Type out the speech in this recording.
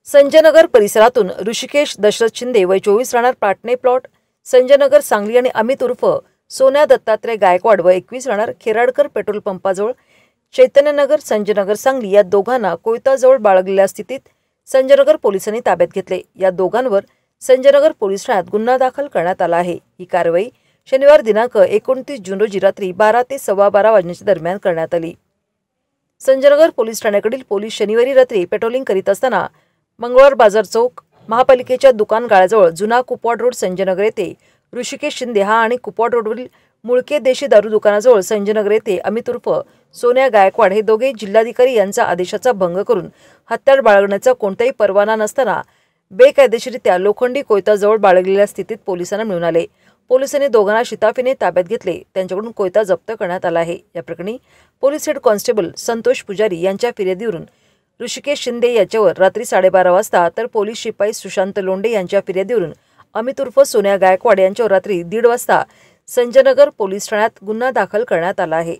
संजयनगर परिसरातून ऋषिकेश दशरथ शिंदे वय 24 राहणार पाटणे प्लॉट संजयनगर सांगली आणि अमित उर्फ सोन्या दत्तात्रय गायकवाड व 21 राहणार खेराडकर पेट्रोल पंपाजवळ चैतन्यनगर संजयनगर सांगली या दोघांना कोयताजवळ बाळगलेल्या स्थितीत संजयनगर पोलिसांनी ताब्यात घेतले। या दोघांवर संजयनगर पोलीस ठाण्यात गुन्हा दाखल करण्यात आला आहे। ही कारवाई शनिवार दिनांक 29 जून रोजी रात्री 12 ते 12:15 वाजण्याच्या दरम्यान करण्यात आली। संजयनगर पोलीस ठाण्याकडील पोलीस शनिवारी रात्री पेट्रोलिंग करीत असताना मंगळवार बाजार चौक महापालिकेच्या दुकान गाळ्याजवळ जुना कुपवाड रोड संजयनगर येथे ऋषिकेश शिंदे हा आणि कुपवाड रोडवरील मुळके देशी दारू दुकानाजवळ संजयनगर येथे अमित उर्फ सोन्या गायकवाड हे दोघे जिल्हाधिकारी यांचा आदेशाचा भंग करून हत्यार बाळगण्याचा कोणताही परवाना नसताना बेकायदेशीररित्या लोखंडी कोयताजवळ बाळगलेल्या स्थितीत पोलिसांना मिळून आले। पोलिसांनी दोघांना शिताफीने ताब्यात घेतले। त्यांच्याकडून कोयता जप्त करण्यात आला आहे। या प्रकरणी पोलीस हेड कॉन्स्टेबल संतोष पुजारी यांच्या फिर्यादीवरून ऋषिकेश शिंदे याच्यावर रात्री 12:30 वाजता तर पोलीस शिपाई सुशांत लोंढे यांच्या फिर्यादीवरून अमित उर्फ सोन्या गायकवाड यांच्यावर रात्री 1:30 वाजता संजयनगर पोलीस ठाण्यात गुन्हा दाखल करण्यात आला आहे।